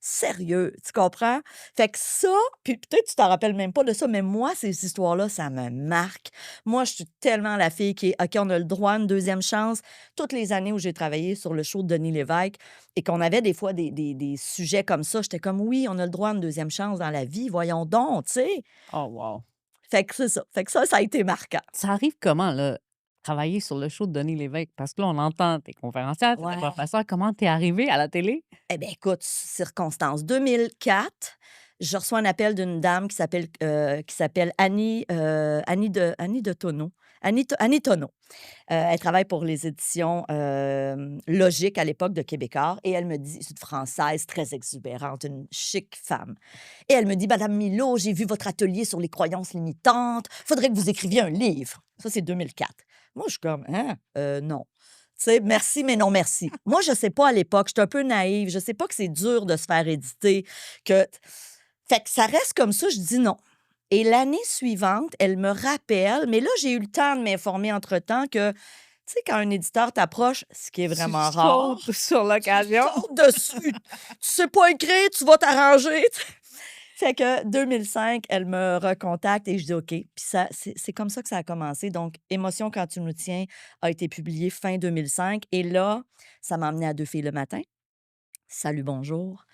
sérieux, tu comprends? Fait que ça, puis peut-être tu t'en rappelles même pas de ça, mais moi, ces histoires-là, ça me marque. Moi, je suis tellement la fille qui est: «OK, on a le droit à une deuxième chance». Toutes les années où j'ai travaillé sur le show de Denis Lévesque et qu'on avait des fois des sujets comme ça, j'étais comme: «Oui, on a le droit à une deuxième chance dans la vie, voyons donc», tu sais? Oh wow! Fait que c'est ça. Fait que ça a été marquant. Ça arrive comment, là, travailler sur le show de Denis Lévesque? Parce que là, on entend tes conférencières, tu es Ouais. professeure. Comment tu es arrivée à la télé? Eh bien, écoute, circonstance. 2004, je reçois un appel d'une dame qui s'appelle Annie de Tonneau. Annie Tonneau. Elle travaille pour les éditions, Logique à l'époque de Québécois et elle me dit c'est une Française très exubérante, une chic femme et elle me dit: «Madame Milot, j'ai vu votre atelier sur les croyances limitantes. Faudrait que vous écriviez un livre». Ça, c'est 2004. Moi, je suis comme: «Hein? Non». Tu sais, merci, mais non merci. Moi, je sais pas à l'époque, j'étais un peu naïve, je sais pas que c'est dur de se faire éditer, que fait que ça reste comme ça, je dis non. Et l'année suivante, elle me rappelle, mais là, j'ai eu le temps de m'informer entre-temps que, tu sais, quand un éditeur t'approche, ce qui est Tu vraiment rare, sautes sur tu l'occasion? sautes dessus. Tu sais pas écrire, tu vas t'arranger. Fait que 2005, elle me recontacte et je dis OK. Puis ça, c'est comme ça que ça a commencé. Donc, Émotion quand tu nous tiens a été publié fin 2005. Et là, ça m'a amené à Deux filles le matin. Salut, bonjour.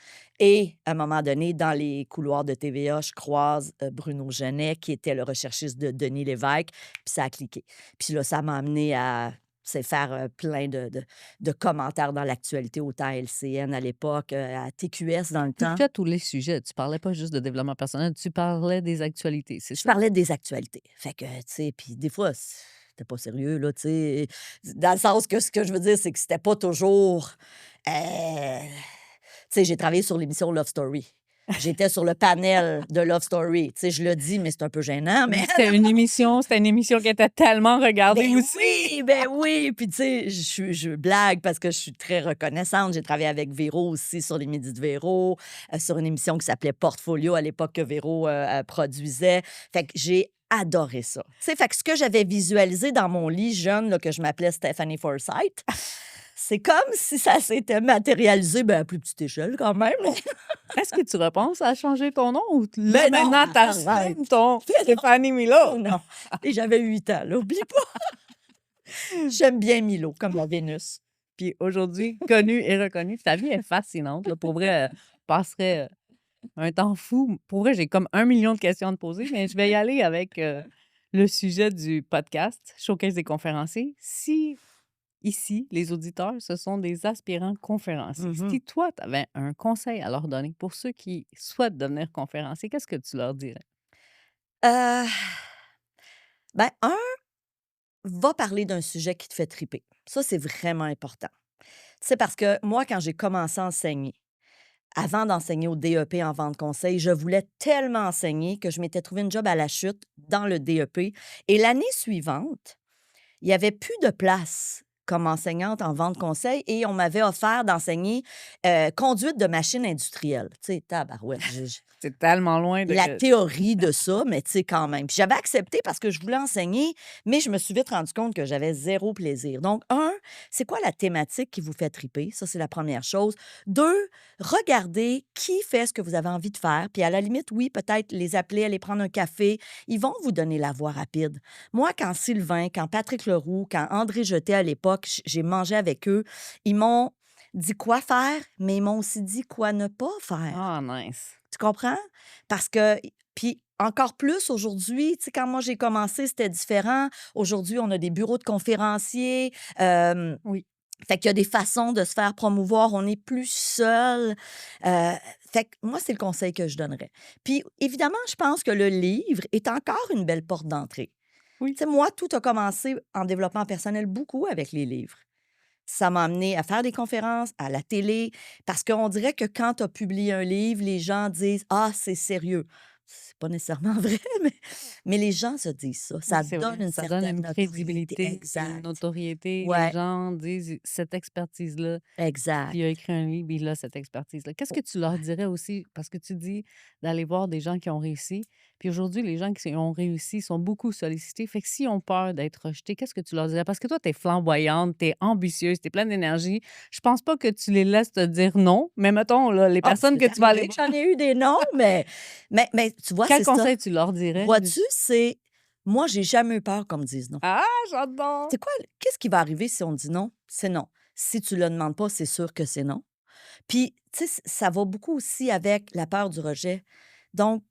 Et à un moment donné, dans les couloirs de TVA, je croise Bruno Genet, qui était le recherchiste de Denis Lévesque, puis ça a cliqué. Puis là, ça m'a amené à faire plein de commentaires dans l'actualité, autant à LCN à l'époque, à TQS dans le Tu temps. touchais à tous les sujets. Tu parlais pas juste de développement personnel, tu parlais des actualités, c'est Je ça? parlais des actualités. Fait que, tu sais, puis des fois, c'était pas sérieux, là, tu sais. Dans le sens que ce que je veux dire, c'est que c'était pas toujours. Tu sais, j'ai travaillé sur l'émission Love Story. J'étais sur le panel de Love Story. Tu sais, je le dis, mais c'est un peu gênant, mais. Mais c'était une émission qui était tellement regardée Ben aussi. oui, ben oui. Puis tu sais, je blague parce que je suis très reconnaissante. J'ai travaillé avec Véro aussi sur les Midis de Véro, sur une émission qui s'appelait Portfolio à l'époque que Véro produisait. Fait que j'ai adoré ça. Tu sais, fait que ce que j'avais visualisé dans mon lit jeune, là, que je m'appelais Stephanie Forsythe, c'est comme si ça s'était matérialisé, ben, à plus petite échelle quand même. Est-ce que tu repenses à changer ton nom ou là, Mais non, maintenant, arrête. tu ton Stéphanie Milo? Non. Et j'avais 8 ans, là, oublie pas. J'aime bien Milo, comme la Vénus. Puis aujourd'hui, connue et reconnue, ta vie est fascinante, là. Pour vrai, passerait, un temps fou. Pour vrai, j'ai comme 1 million de questions à te poser, mais je vais y aller avec, le sujet du podcast, Showcase des conférenciers. Si, ici, les auditeurs, ce sont des aspirants conférenciers, Mmh. si toi, tu avais un conseil à leur donner pour ceux qui souhaitent devenir conférenciers, qu'est-ce que tu leur dirais? Heu, ben, va parler d'un sujet qui te fait triper. Ça, c'est vraiment important. Tu sais, parce que moi, quand j'ai commencé à enseigner, avant d'enseigner au DEP en vente conseil, je voulais tellement enseigner que je m'étais trouvé une job à la chute dans le DEP et l'année suivante, il y avait plus de place comme enseignante en vente conseil et on m'avait offert d'enseigner, conduite de machines industrielles. Tu sais, tabarouette, C'est tellement loin de la que théorie de ça, mais tu sais, quand même. Puis j'avais accepté parce que je voulais enseigner, mais je me suis vite rendu compte que j'avais zéro plaisir. Donc, c'est quoi la thématique qui vous fait triper? Ça, c'est la première chose. Deux, regardez qui fait ce que vous avez envie de faire. Puis à la limite, oui, peut-être les appeler, aller prendre un café. Ils vont vous donner la voie rapide. Moi, quand Sylvain, quand Patrick Leroux, quand André Jeté à l'époque, j'ai mangé avec eux, ils m'ont dit quoi faire, mais ils m'ont aussi dit quoi ne pas faire. ah nice. Tu comprends? Parce que puis encore plus aujourd'hui, tu sais, quand moi j'ai commencé, c'était différent. Aujourd'hui, on a des bureaux de conférenciers, Oui. Fait qu'il y a des façons de se faire promouvoir, on n'est plus seul. Heu, fait que moi, c'est le conseil que je donnerais. Puis évidemment, je pense que le livre est encore une belle porte d'entrée. Oui. Tu sais, moi, tout a commencé en développement personnel beaucoup avec les livres. Ça m'a amené à faire des conférences, à la télé, parce qu'on dirait que quand tu as publié un livre, les gens disent: «Ah, c'est sérieux». C'est pas nécessairement vrai, mais les gens se disent ça. Oui, Ça c'est vrai. donne une Ça donne certaine une notoriété. crédibilité, une Exact. notoriété. Les Ouais, gens disent: «Cette expertise-là, exact. il a écrit un livre, il a cette expertise-là». Qu'est-ce que tu leur Ouais. dirais aussi? Parce que tu dis d'aller voir des gens qui ont réussi. Puis aujourd'hui, les gens qui ont réussi sont beaucoup sollicités. Fait que s'ils ont peur d'être rejetés, qu'est-ce que tu leur dirais? Parce que toi, tu es flamboyante, tu es ambitieuse, tu es pleine d'énergie. Je pense pas que tu les laisses te dire non, mais mettons, là, les Ah, personnes que c'est tu vas aller arrivé que voir, j'en ai eu des noms, mais tu vois, quel c'est ça. conseil tu leur dirais? Vois-tu, c'est moi, j'ai jamais eu peur qu'on me dise non. Ah, j'adore! C'est quoi, qu'est-ce qui va arriver si on dit non? C'est non. Si tu le demandes pas, c'est sûr que c'est non. Puis, tu sais, ça va beaucoup aussi avec la peur du rejet. Donc,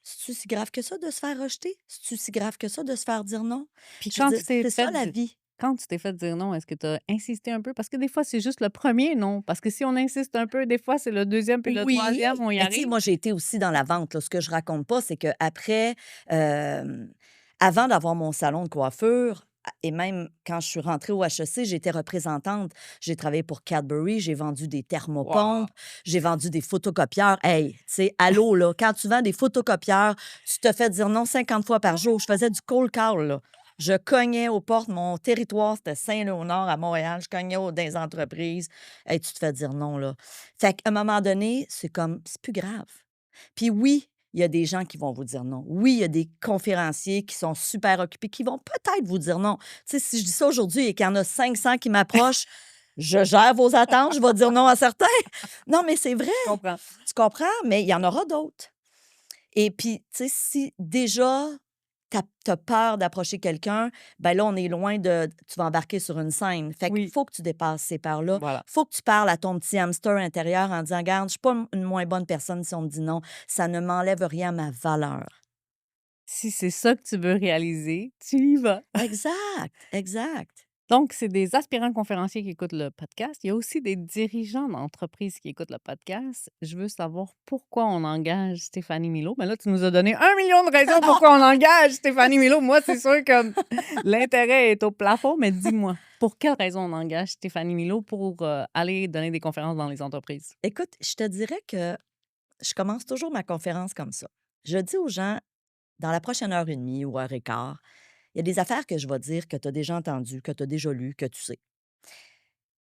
c'est-tu si grave que ça de se faire rejeter? C'est-tu si grave que ça de se faire dire non? Puis Je veux quand dire, tu t'es c'est ça fait la di vie. quand tu t'es fait dire non, est-ce que tu as insisté un peu? Parce que des fois, c'est juste le premier non. Parce que si on insiste un peu, des fois, c'est le deuxième puis le Oui, troisième, on y mais tu sais, arrive. moi, j'ai été aussi dans la vente, là. Ce que je raconte pas, c'est qu'après, avant d'avoir mon salon de coiffure et même quand je suis rentrée au HEC, j'étais représentante. J'ai travaillé pour Cadbury, j'ai vendu des Waouh! thermopompes, j'ai vendu des photocopieurs. Hey, tu sais, allô, là, quand tu vends des photocopieurs, tu te fais dire non 50 fois par jour. Je faisais du cold call, là. Je cognais aux portes. Mon territoire, c'était Saint-Léonard à Montréal. Je cognais dans les entreprises. Hey, tu te fais dire non, là. Fait qu'à un moment donné, c'est comme, c'est plus grave. Puis oui, il y a des gens qui vont vous dire non. Oui, il y a des conférenciers qui sont super occupés, qui vont peut-être vous dire non. Tu sais, si je dis ça aujourd'hui et qu'il y en a 500 qui m'approchent, je gère vos attentes, je vais dire non à certains. Non, mais c'est vrai, Je comprends. tu comprends? Mais il y en aura d'autres. Et puis, tu sais, si déjà tu as peur d'approcher quelqu'un, ben là, on est loin de tu vas embarquer sur une scène. Fait qu'il Oui, faut que tu dépasses ces peurs-là. voilà. Faut que tu parles à ton petit hamster intérieur en disant: «Regarde, je suis pas une moins bonne personne si on me dit non. Ça ne m'enlève rien à ma valeur». Si c'est ça que tu veux réaliser, tu y vas. Exact, exact. Donc, c'est des aspirants conférenciers qui écoutent le podcast. Il y a aussi des dirigeants d'entreprises qui écoutent le podcast. Je veux savoir pourquoi on engage Stéphanie Milot. Mais là, tu nous as donné 1 million de raisons pourquoi on engage Stéphanie Milot. Moi, c'est sûr que l'intérêt est au plafond, mais dis-moi, pour quelle raison on engage Stéphanie Milot pour aller donner des conférences dans les entreprises? Écoute, je te dirais que je commence toujours ma conférence comme ça. Je dis aux gens, dans la prochaine heure et demie ou heure et quart, il y a des affaires que je vais dire que tu as déjà entendues, que tu as déjà lues, que tu sais.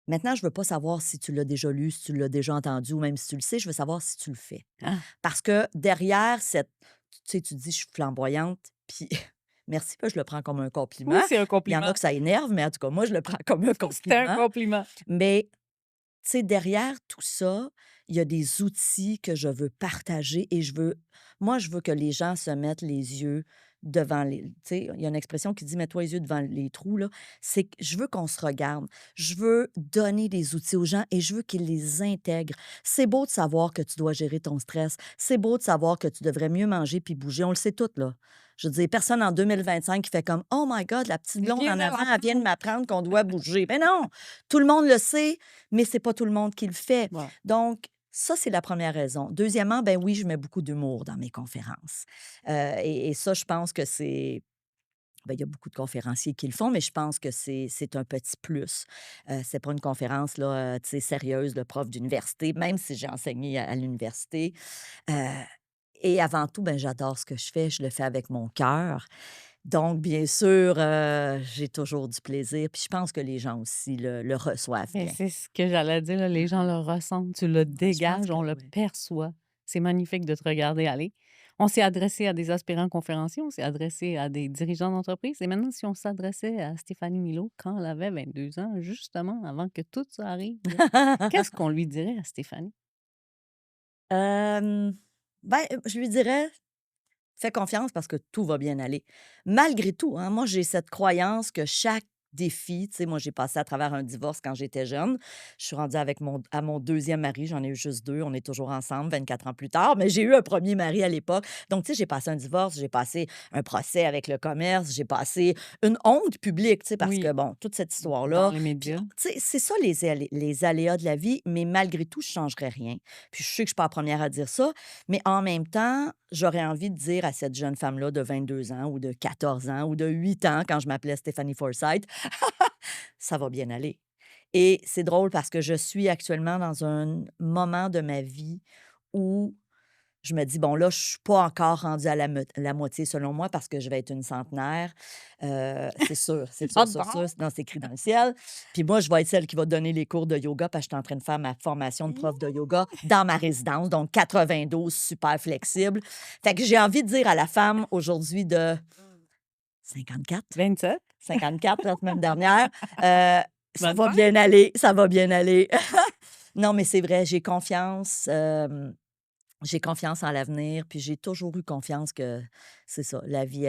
Maintenant, je veux pas savoir si tu l'as déjà lu, si tu l'as déjà entendu ou même si tu le sais, je veux savoir si tu le fais. Ah, Parce que derrière cette tu sais, tu dis: «Je suis flamboyante», puis merci, je le prends comme un oui, compliment. c'est un Il y en a compliment. que ça énerve, mais en tout cas, moi, je le prends comme un C'était un compliment. compliment. Mais tu sais, derrière tout ça, il y a des outils que je veux partager et je veux que les gens se mettent les yeux devant les tu sais, il y a une expression qui dit: «Mets-toi les yeux devant les trous», là. C'est que je veux qu'on se regarde. Je veux donner des outils aux gens et je veux qu'ils les intègrent. C'est beau de savoir que tu dois gérer ton stress. C'est beau de savoir que tu devrais mieux manger puis bouger. On le sait toutes, là. Je veux dire, personne en 2025 qui fait comme: «Oh my god, la petite Je blonde viens en de avant, elle vient de l'apprendre. m'apprendre qu'on doit bouger». Mais non! Tout le monde le sait, mais c'est pas tout le monde qui le fait. Voilà. Donc ça, c'est la première raison. Deuxièmement, ben oui, je mets beaucoup d'humour dans mes conférences, et ça, je pense que c'est ben, il y a beaucoup de conférenciers qui le font, mais je pense que c'est un petit plus. C'est pas une conférence là, tu sais, sérieuse de prof d'université, même si j'ai enseigné à l'université, heu et avant tout, ben, j'adore ce que je fais, je le fais avec mon cœur. Donc bien sûr, j'ai toujours du plaisir, puis je pense que les gens aussi le reçoivent Et bien. c'est ce que j'allais dire, là, les gens le ressentent, tu le Ouais, je pense dégages, que on le oui. perçoit. C'est magnifique de te regarder aller. On s'est adressé à des aspirants conférenciers, on s'est adressé à des dirigeants d'entreprise et maintenant si on s'adressait à Stéphanie Milot quand elle avait 22 ans, justement avant que tout ça arrive, là, qu'est-ce qu'on lui dirait à Stéphanie? Hem, ben, je lui dirais: «Fais confiance parce que tout va bien aller». Malgré tout, hein, moi, j'ai cette croyance que chaque défis. Tu sais, moi, j'ai passé à travers un divorce quand j'étais jeune. Je suis rendue à mon deuxième mari. J'en ai eu juste 2. On est toujours ensemble 24 ans plus tard. Mais j'ai eu un premier mari à l'époque. Donc, tu sais, j'ai passé un divorce, j'ai passé un procès avec le commerce, j'ai passé une honte publique, tu sais, parce que, Oui, bon, toute cette dans histoire-là. les Puis, médias. tu sais, c'est ça les aléas de la vie, mais malgré tout, je ne changerais rien. Puis, je sais que je suis pas la première à dire ça, mais en même temps, j'aurais envie de dire à cette jeune femme-là de 22 ans ou de 14 ans ou de 8 ans, quand je m'appelais Stéphanie Forsythe, ça va bien aller. Et c'est drôle parce que je suis actuellement dans un moment de ma vie où je me dis: «Bon, là, je suis pas encore rendue à la moitié selon moi parce que je vais être une centenaire». C'est sûr, c'est sûr, Hâte sûr, sûr, donc! non, c'est écrit dans le ciel. Puis moi, je vais être celle qui va donner les cours de yoga parce que je suis en train de faire ma formation de prof de yoga dans ma résidence, donc 92, super flexible. Fait que j'ai envie de dire à la femme aujourd'hui de 54, 27? 54 la semaine dernière, ça Bonne va fête! bien aller, ça va bien aller. Non, mais c'est vrai, j'ai confiance en l'avenir, puis j'ai toujours eu confiance que c'est ça, la vie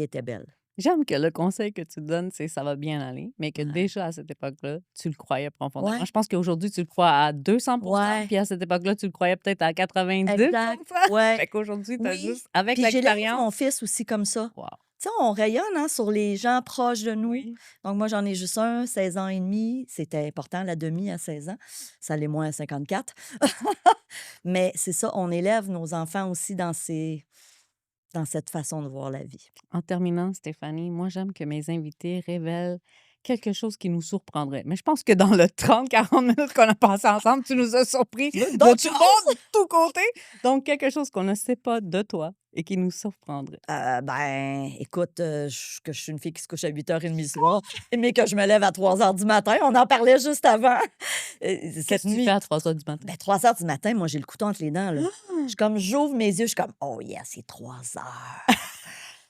était belle. J'aime que le conseil que tu donnes, c'est «ça va bien aller», mais que Ouais. déjà à cette époque-là, tu le croyais profondément. Ouais, Je pense qu'aujourd'hui, tu le crois à 200, ouais, puis à cette époque-là, tu le croyais peut-être à 90. exact, ouais, Fait qu'aujourd'hui, tu as oui. juste avec Puis j'élève l'expérience mon fils aussi comme ça. wow, Tu sais, on rayonne, hein, sur les gens proches de nous. oui. Donc moi, j'en ai juste un, 16 ans et demi. C'était important, la demi à 16 ans. Ça l'est moins à 54. Mais c'est ça, on élève nos enfants aussi dans cette façon de voir la vie. En terminant, Stéphanie, moi, j'aime que mes invités révèlent quelque chose qui nous surprendrait. Mais je pense que dans le 30-40 minutes qu'on a passé ensemble, tu nous as surpris Tu veux de d'autres choses? tous côtés. Donc, quelque chose qu'on ne sait pas de toi et qui nous surprendrait. Ben, écoute, que je suis une fille qui se couche à 8h30 le soir, mais que je me lève à 3 heures du matin. On en parlait juste avant. Cette Qu'est-ce que tu fais nuit, à 3 heures du matin? 3 heures du matin, moi, j'ai le couteau entre les dents, là. Je suis comme, j'ouvre mes yeux, je suis comme: «Oh yes, c'est 3 heures.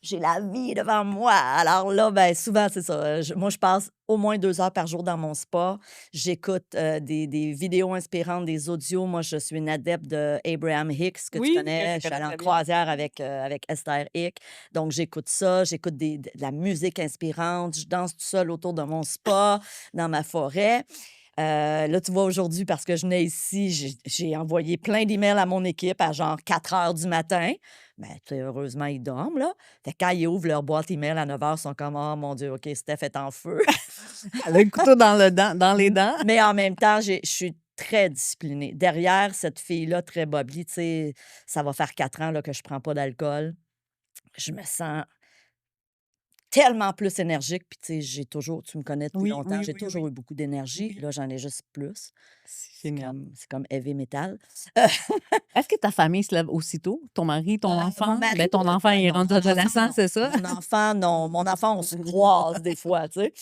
J'ai la vie devant moi». Alors là, ben, souvent, c'est ça, moi, je passe au moins 2 heures par jour dans mon spa. J'écoute, des vidéos inspirantes, des audios. Moi, je suis une adepte de Abraham Hicks, que tu Oui, que je connais. Je suis connais allée en très bien. croisière avec Esther Hicks. Donc j'écoute ça, j'écoute de la musique inspirante, je danse tout seul autour de mon spa, dans ma forêt. Là, tu vois, aujourd'hui, parce que je venais ici, j'ai envoyé plein d'emails à mon équipe à genre 4 heures du matin. Ben, tu sais, heureusement, ils dorment, là. Fait que quand ils ouvrent leur boîte email à 9 heures, ils sont comme: «Oh mon Dieu, OK, Steph est en feu». Elle a le couteau dans les dents. Mais en même temps, je suis très disciplinée. Derrière cette fille-là, très bubbly, tu sais, ça va faire 4 ans là, que je prends pas d'alcool. Je me sens tellement plus énergique, puis tu sais, tu me connais depuis Oui, longtemps, oui, j'ai oui, oui. toujours eu beaucoup d'énergie. Oui. Là, j'en ai juste plus. C'est génial. C'est comme heavy metal. Est-ce que ta famille se lève aussitôt? Ton mari, ton Mon enfant? mari, Ben, ton enfant, il est non, rendu mon enfant, adolescent, non. c'est ça? Mon enfant, non. Mon enfant, on se croise des fois, tu sais?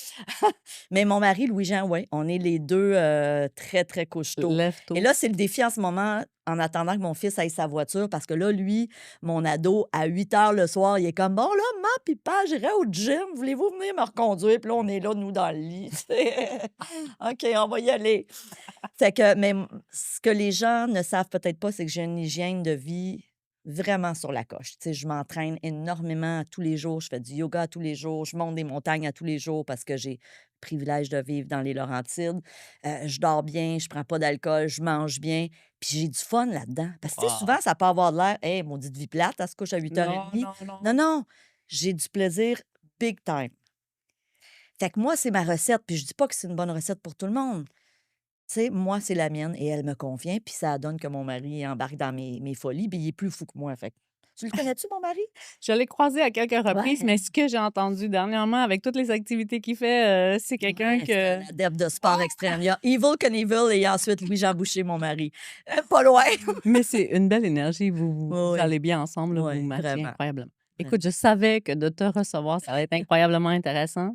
Mais mon mari, Louis-Jean, oui, on est les 2 très, très couche-tôt. Et Lève-tôt. là, c'est le défi en ce moment, en attendant que mon fils aille sa voiture, parce que là, lui, mon ado, à 8 heures le soir, il est comme: «Bon, là, maman puis papa, j'irai au gym. Voulez-vous venir me reconduire?» Puis là, on est là, nous, dans le lit, tu sais? «OK, on va y aller». Fait que mais ce que les gens ne savent peut-être pas, c'est que j'ai une hygiène de vie vraiment sur la coche. Tu sais, je m'entraîne énormément à tous les jours, je fais du yoga à tous les jours, je monte des montagnes à tous les jours parce que j'ai le privilège de vivre dans les Laurentides. Je dors bien, je prends pas d'alcool, je mange bien, puis j'ai du fun là-dedans. Parce que, tu sais, Wow! souvent, ça peut avoir de l'air: «Hey, maudite vie plate, elle se couche à Non, 8h30». non, non. Non, non, j'ai du plaisir big time. Fait que moi, c'est ma recette, puis je dis pas que c'est une bonne recette pour tout le monde. Tu sais, moi, c'est la mienne et elle me convient, puis ça donne que mon mari embarque dans mes folies, puis il est plus fou que moi, fait que tu le connais-tu, mon mari? Je l'ai croisé à quelques reprises, Ouais, mais ce que j'ai entendu dernièrement avec toutes les activités qu'il fait, c'est quelqu'un ouais, c'est que un adepte de sport extrême. Il y a Evel Knievel et ensuite Louis-Jean Boucher, mon mari. Pas loin. mais c'est une belle énergie. Vous Oui, allez bien ensemble, là, vous oui, matchez vraiment, incroyablement. vraiment. Écoute, je savais que de te recevoir, ça allait être incroyablement intéressant.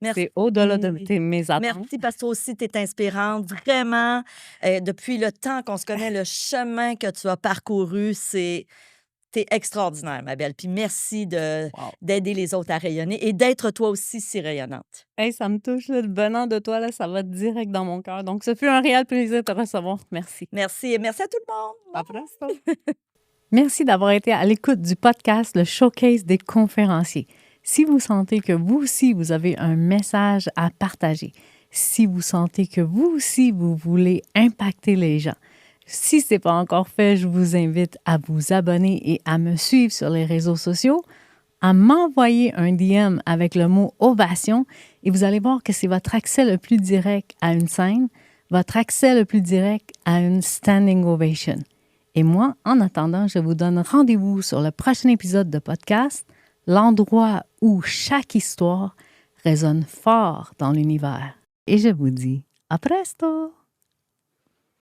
Merci. C'est au-delà de mes attentes. Merci parce que toi aussi, tu es inspirante. Vraiment, depuis le temps qu'on se connaît, le chemin que tu as parcouru, t'es extraordinaire, ma belle. Puis merci Wow! d'aider les autres à rayonner et d'être toi aussi si rayonnante. Hey, ça me touche, là, le venant de toi, là, ça va direct dans mon cœur. Donc, ce fut un réel plaisir de te recevoir. Merci. Merci et merci à tout le monde. À presto. Merci d'avoir été à l'écoute du podcast Le Showcase des conférenciers. Si vous sentez que vous aussi, vous avez un message à partager, si vous sentez que vous aussi, vous voulez impacter les gens, si ce n'est pas encore fait, je vous invite à vous abonner et à me suivre sur les réseaux sociaux, à m'envoyer un DM avec le mot ovation et vous allez voir que c'est votre accès le plus direct à une scène, votre accès le plus direct à une standing ovation. Et moi, en attendant, je vous donne rendez-vous sur le prochain épisode de podcast, l'endroit où chaque histoire résonne fort dans l'univers. Et je vous dis à presto!